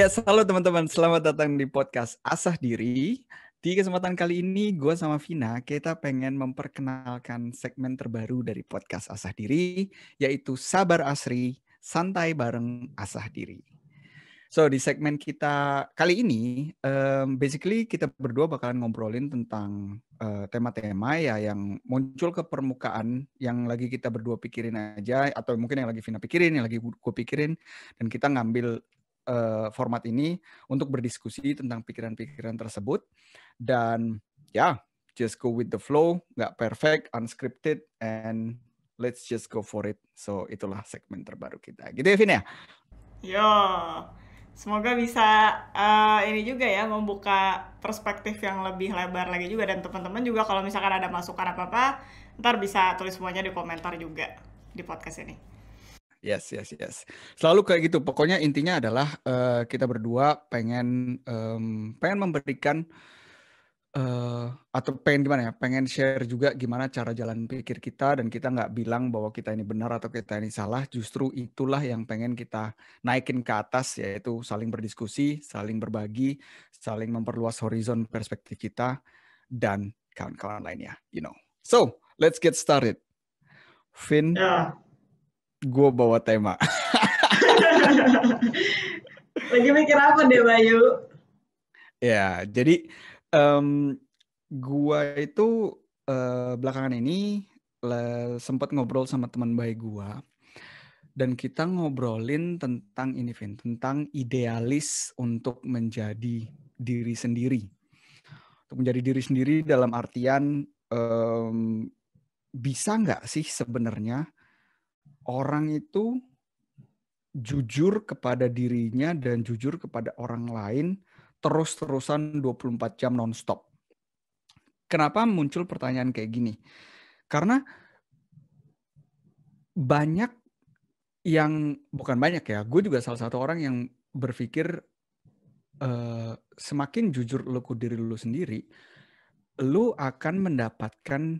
Ya, halo teman-teman. Selamat datang di podcast Asah Diri. Di kesempatan kali ini, gue sama Vina, kita pengen memperkenalkan segmen terbaru dari podcast Asah Diri, yaitu Sabar Asri, Santai Bareng Asah Diri. So, di segmen kita kali ini, basically kita berdua bakalan ngobrolin tentang tema-tema ya yang muncul ke permukaan, yang lagi kita berdua pikirin aja, atau mungkin yang lagi Vina pikirin, yang lagi gue pikirin, dan kita ngambil format ini untuk berdiskusi tentang pikiran-pikiran tersebut. Dan ya, just go with the flow, nggak perfect, unscripted, and let's just go for it. So, itulah segmen terbaru kita. Gitu ya, Vin ya? Yo, semoga bisa ini juga ya membuka perspektif yang lebih lebar lagi juga, dan teman-teman juga kalau misalkan ada masukan apa-apa, ntar bisa tulis semuanya di komentar juga di podcast ini. Yes. Selalu kayak gitu. Pokoknya intinya adalah kita berdua pengen memberikan atau pengen gimana ya? Pengen share juga gimana cara jalan pikir kita, dan kita nggak bilang bahwa kita ini benar atau kita ini salah. Justru itulah yang pengen kita naikin ke atas, yaitu saling berdiskusi, saling berbagi, saling memperluas horizon perspektif kita dan kawan-kawan lainnya. So, let's get started. Vin, Ya. gue bawa tema. Lagi mikir apa deh, Bayu? Ya, jadi gua itu belakangan ini sempat ngobrol sama teman baik gua, dan kita ngobrolin tentang ini, Vin, tentang idealis untuk menjadi diri sendiri. Untuk menjadi diri sendiri dalam artian bisa nggak sih sebenarnya orang itu jujur kepada dirinya dan jujur kepada orang lain terus-terusan 24 jam non-stop. Kenapa muncul pertanyaan kayak gini? Karena banyak yang, bukan banyak ya, gue juga salah satu orang yang berpikir semakin jujur lu ke diri lu sendiri, lu akan mendapatkan,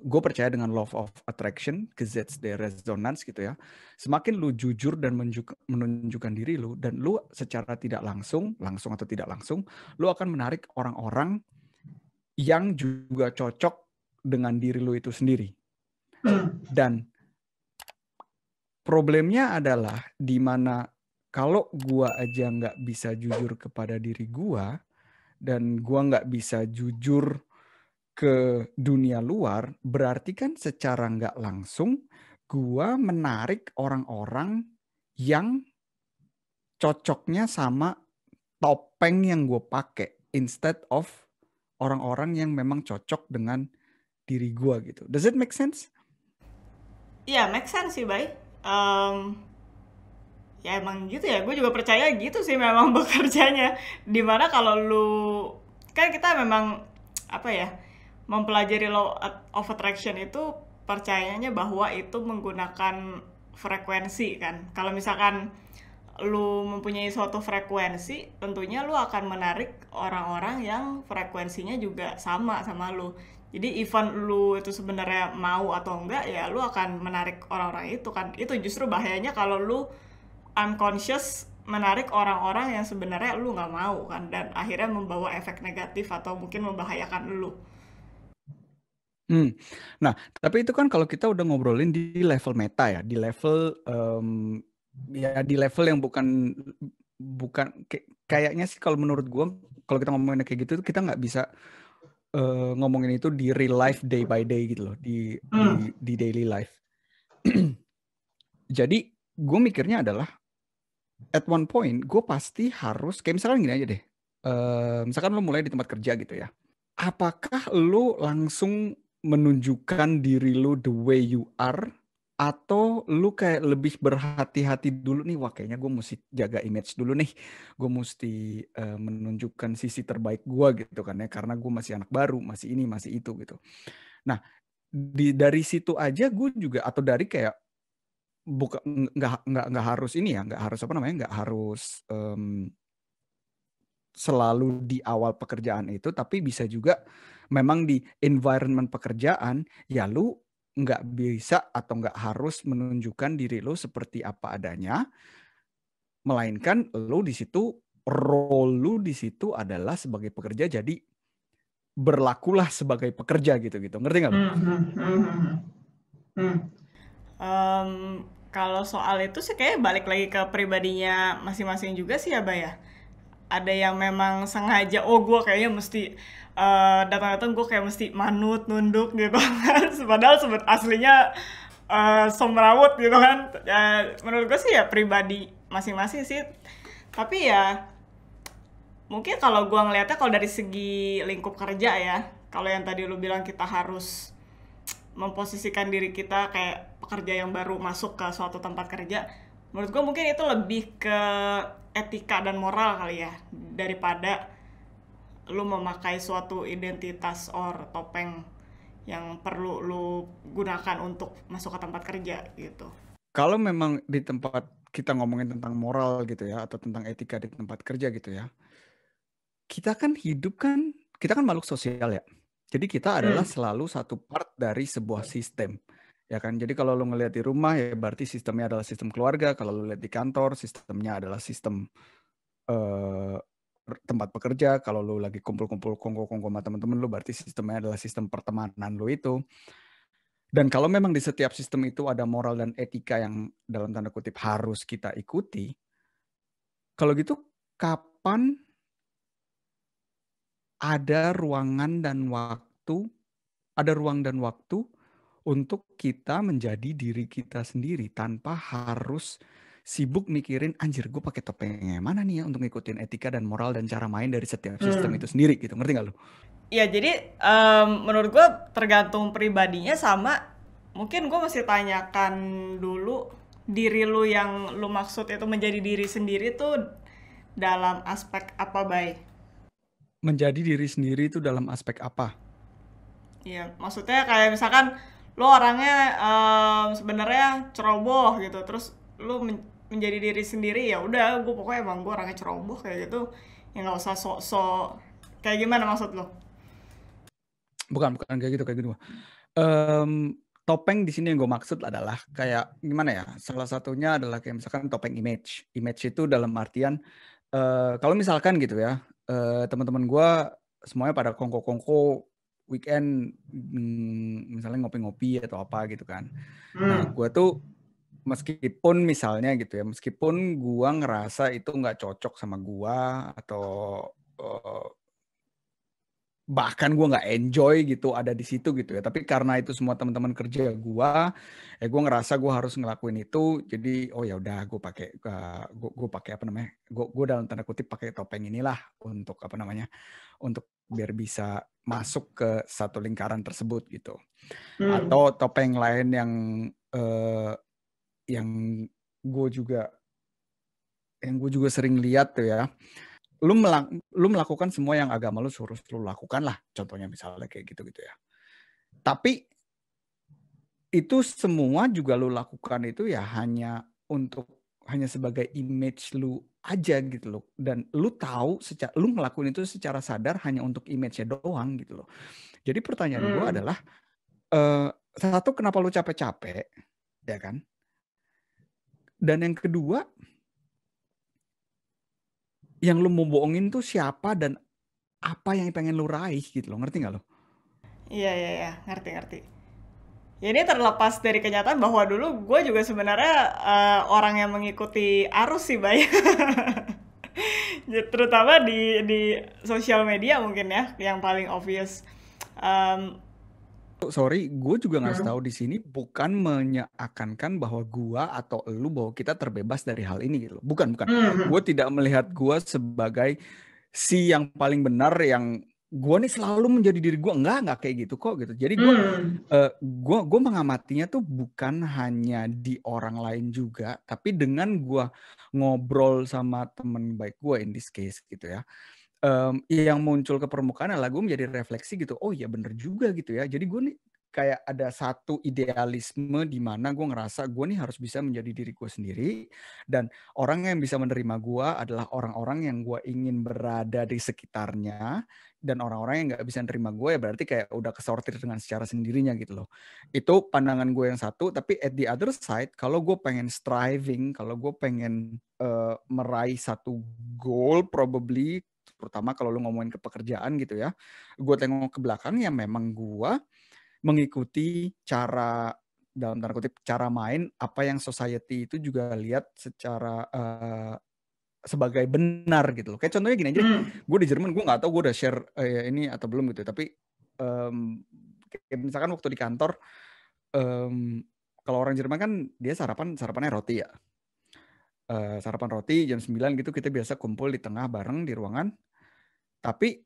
gue percaya dengan law of attraction, because the resonance gitu ya. Semakin lu jujur dan menunjukkan diri lu, dan lu secara tidak langsung atau tidak langsung, lu akan menarik orang-orang yang juga cocok dengan diri lu itu sendiri. Dan problemnya adalah di mana kalau gua aja nggak bisa jujur kepada diri gua, dan gua nggak bisa jujur ke dunia luar, berarti kan secara nggak langsung gua menarik orang-orang yang cocoknya sama topeng yang gue pakai, instead of orang-orang yang memang cocok dengan diri gue gitu. Does it make sense? Iya, make sense sih, Bay. Ya emang gitu ya, gue juga percaya gitu sih memang bekerjanya. Dimana kalau lu, kan kita memang apa ya, mempelajari law of attraction itu percayanya bahwa itu menggunakan frekuensi kan. Kalau misalkan lu mempunyai suatu frekuensi, tentunya lu akan menarik orang-orang yang frekuensinya juga sama sama lu. Jadi even lu itu sebenarnya mau atau enggak, ya lu akan menarik orang-orang itu kan. Itu justru bahayanya kalau lu unconscious menarik orang-orang yang sebenarnya lu nggak mau kan, dan akhirnya membawa efek negatif atau mungkin membahayakan lu. Nah, tapi itu kan kalau kita udah ngobrolin di level meta ya, di level di level yang bukan kayaknya sih, kalau menurut gue, kalau kita ngomongin kayak gitu, kita nggak bisa ngomongin itu di real life day by day gitu loh, di daily life. Jadi gue mikirnya adalah at one point gue pasti harus, kayak misalkan gini aja deh, misalkan lo mulai di tempat kerja gitu ya, apakah lo langsung menunjukkan diri lo the way you are, atau lu kayak lebih berhati-hati dulu nih, wah kayaknya gue mesti jaga image dulu nih, gue mesti menunjukkan sisi terbaik gue gitu kan ya, karena gue masih anak baru, masih ini masih itu gitu. Nah, dari situ aja gue juga, atau dari kayak nggak harus ini ya, nggak harus apa namanya, nggak harus selalu di awal pekerjaan itu, tapi bisa juga memang di environment pekerjaan ya lu nggak bisa atau nggak harus menunjukkan diri lu seperti apa adanya, Melainkan lu di situ, role lu di situ adalah sebagai pekerja, jadi berlakulah sebagai pekerja gitu-gitu. Ngerti nggak lu? Kalau soal itu sih kayak balik lagi ke pribadinya masing-masing juga sih ya, Bay ya. Ada yang memang sengaja, oh gue kayaknya mesti datang-datang gue kayak mesti manut, nunduk gitu kan. Padahal aslinya semrawut gitu kan. Menurut gue sih ya pribadi masing-masing sih. Tapi ya mungkin kalau gue ngelihatnya kalau dari segi lingkup kerja ya, kalau yang tadi lu bilang kita harus memposisikan diri kita kayak pekerja yang baru masuk ke suatu tempat kerja, menurut gue mungkin itu lebih ke etika dan moral kali ya, daripada lu memakai suatu identitas or topeng yang perlu lu gunakan untuk masuk ke tempat kerja gitu. Kalau memang di tempat kita ngomongin tentang moral gitu ya, atau tentang etika di tempat kerja gitu ya, kita kan makhluk sosial ya. Jadi kita adalah selalu satu part dari sebuah sistem. Ya kan? Jadi kalau lu ngelihat di rumah ya berarti sistemnya adalah sistem keluarga, kalau lu lihat di kantor sistemnya adalah sistem tempat pekerja, kalau lu lagi kumpul-kumpul kongko-kongko sama teman-teman lu berarti sistemnya adalah sistem pertemanan lu itu. Dan kalau memang di setiap sistem itu ada moral dan etika yang dalam tanda kutip harus kita ikuti, kalau gitu kapan ada ruang dan waktu untuk kita menjadi diri kita sendiri tanpa harus sibuk mikirin anjir gue pakai topengnya mana nih ya untuk ngikutin etika dan moral dan cara main dari setiap sistem itu sendiri gitu. Ngerti gak lu? Ya jadi menurut gue tergantung pribadinya, sama mungkin gue mesti tanyakan dulu diri lu yang lu maksud itu menjadi diri sendiri tuh dalam aspek apa, Bay? Menjadi diri sendiri itu dalam aspek apa? Iya, maksudnya kayak misalkan lu orangnya sebenarnya ceroboh gitu, terus lu menjadi diri sendiri, ya udah gue pokoknya emang gue orangnya ceroboh kayak gitu, ya nggak usah sok-sok. Kayak gimana maksud lu? Bukan kayak gitu. Topeng di sini yang gue maksud adalah kayak gimana ya? Salah satunya adalah kayak misalkan topeng image. Image itu dalam artian kalau misalkan gitu ya, teman-teman gue semuanya pada kongko-kongko weekend, misalnya ngopi-ngopi atau apa gitu kan. Nah, gue tuh meskipun misalnya gitu ya, meskipun gue ngerasa itu nggak cocok sama gue atau bahkan gue nggak enjoy gitu ada di situ gitu ya, tapi karena itu semua teman-teman kerja gue, gue ngerasa gue harus ngelakuin itu, jadi oh ya udah gue pakai apa namanya, gue dalam tanda kutip pakai topeng inilah untuk apa namanya, untuk biar bisa masuk ke satu lingkaran tersebut gitu. Atau topeng lain yang gue juga sering lihat tuh ya, lu melakukan semua yang agama lu suruh lu lakukan lah, contohnya misalnya kayak gitu ya. Tapi itu semua juga lu lakukan itu ya hanya sebagai image lu aja gitu loh. Dan lu tahu lu ngelakuin itu secara sadar hanya untuk image-nya doang gitu loh. Jadi pertanyaan gue adalah satu, kenapa lu capek-capek, ya kan? Dan yang kedua, yang lu mau bohongin tuh siapa dan apa yang pengen lu raih gitu loh, ngerti nggak lo? Iya, ngerti. Ya ini terlepas dari kenyataan bahwa dulu gue juga sebenarnya orang yang mengikuti arus sih, Bay. Terutama di sosial media mungkin ya, yang paling obvious. Sorry, gue juga ngasih tahu di sini bukan menyeakan bahwa gue atau lu bahwa kita terbebas dari hal ini gitu loh. Bukan. Gue tidak melihat gue sebagai si yang paling benar, yang gue nih selalu menjadi diri gue. Enggak kayak gitu kok gitu. Jadi gue mengamatinya tuh bukan hanya di orang lain juga, tapi dengan gue ngobrol sama temen baik gue in this case gitu ya. Yang muncul ke permukaan adalah gue menjadi refleksi gitu. Oh iya bener juga gitu ya. Jadi gue nih kayak ada satu idealisme di mana gue ngerasa gue nih harus bisa menjadi diri gue sendiri, dan orang yang bisa menerima gue adalah orang-orang yang gue ingin berada di sekitarnya, dan orang-orang yang nggak bisa nerima gue ya berarti kayak udah kesortir dengan secara sendirinya gitu loh. Itu pandangan gue yang satu, tapi at the other side, kalau gue pengen striving, kalau gue pengen meraih satu goal probably, terutama kalau lu ngomongin ke pekerjaan gitu ya, gue tengok ke belakang ya memang gue mengikuti cara, dalam tanda kutip, cara main apa yang society itu juga lihat secara sebagai benar gitu loh. Kayak contohnya gini aja deh, gue di Jerman, gue nggak tahu gue udah share ini atau belum gitu, tapi misalkan waktu di kantor, kalau orang Jerman kan dia sarapannya roti ya. Sarapan roti jam 9 gitu, kita biasa kumpul di tengah bareng di ruangan. Tapi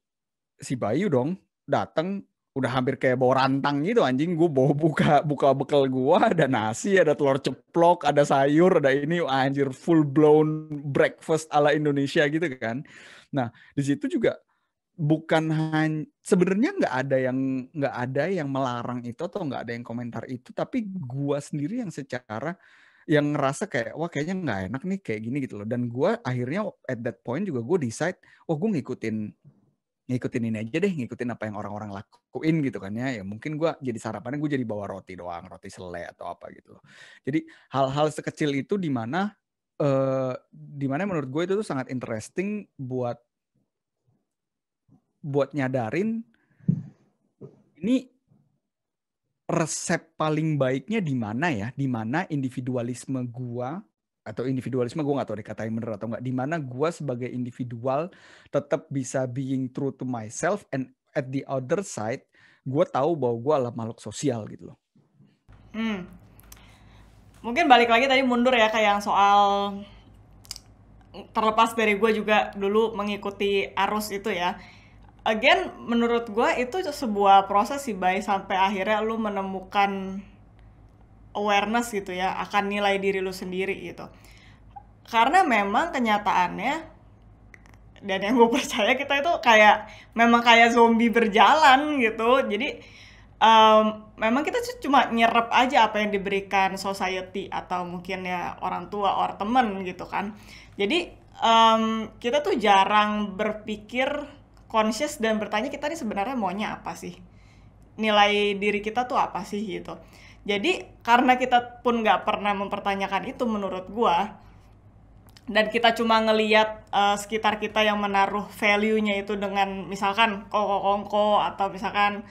si Bayu dong datang udah hampir kayak bawa rantang gitu anjing. Gue bawa buka bekal gue, ada nasi, ada telur ceplok, ada sayur, ada ini, anjir full blown breakfast ala Indonesia gitu kan. Nah di situ juga bukan hanya, sebenarnya nggak ada yang melarang itu atau nggak ada yang komentar itu, tapi gue sendiri yang secara yang ngerasa kayak wah kayaknya nggak enak nih kayak gini gitu loh. Dan gue akhirnya at that point juga gue decide, oh gue ngikutin ini aja deh, ngikutin apa yang orang-orang lakuin gitu kan ya. Ya mungkin gue jadi sarapannya gue jadi bawa roti doang, roti selai atau apa gitu loh. Jadi hal-hal sekecil itu di mana menurut gue itu tuh sangat interesting buat nyadarin ini resep paling baiknya di mana ya, di mana individualisme gua, atau individualisme gue nggak tahu dikatain bener atau nggak, di mana gua sebagai individual tetap bisa being true to myself, and at the other side gue tahu bahwa gue adalah makhluk sosial gitu loh. Mungkin balik lagi tadi mundur ya ke yang soal, terlepas dari gue juga dulu mengikuti arus itu ya. Again, menurut gue itu sebuah proses sih, Bay, sampai akhirnya lu menemukan awareness gitu ya akan nilai diri lu sendiri gitu. Karena memang kenyataannya, dan yang gue percaya, kita itu memang kayak zombie berjalan gitu. Jadi memang kita cuma nyerap aja apa yang diberikan society atau mungkin ya orang tua or temen gitu kan. Jadi kita tuh jarang berpikir conscious dan bertanya kita nih sebenarnya maunya apa sih, nilai diri kita tuh apa sih gitu. Jadi karena kita pun nggak pernah mempertanyakan itu menurut gua, dan kita cuma ngeliat sekitar kita yang menaruh value-nya itu dengan misalkan kongko atau misalkan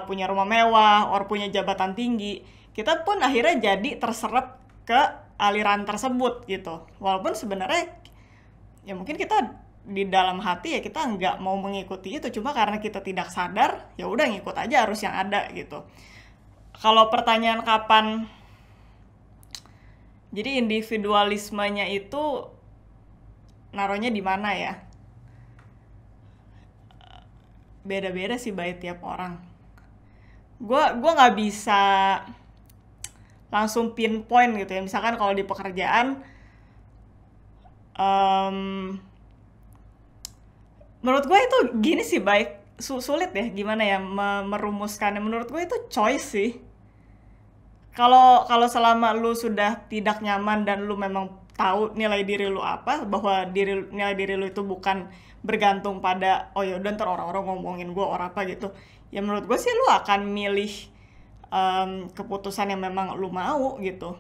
punya rumah mewah or punya jabatan tinggi, kita pun akhirnya jadi terserap ke aliran tersebut gitu. Walaupun sebenarnya ya mungkin kita di dalam hati ya kita nggak mau mengikuti itu, cuma karena kita tidak sadar ya udah ngikut aja arus yang ada gitu. Kalau pertanyaan kapan jadi individualismenya itu naruhnya di mana ya, beda-beda sih by tiap orang. Gue nggak bisa langsung pinpoint gitu ya. Misalkan kalau di pekerjaan, menurut gue itu gini sih, baik sulit ya gimana ya merumuskannya. Menurut gue itu choice sih. Kalau selama lu sudah tidak nyaman dan lu memang tahu nilai diri lu apa, bahwa nilai diri lu itu bukan bergantung pada oh ya udah ntar orang-orang ngomongin gue orang apa gitu. Ya menurut gue sih lu akan milih keputusan yang memang lu mau gitu.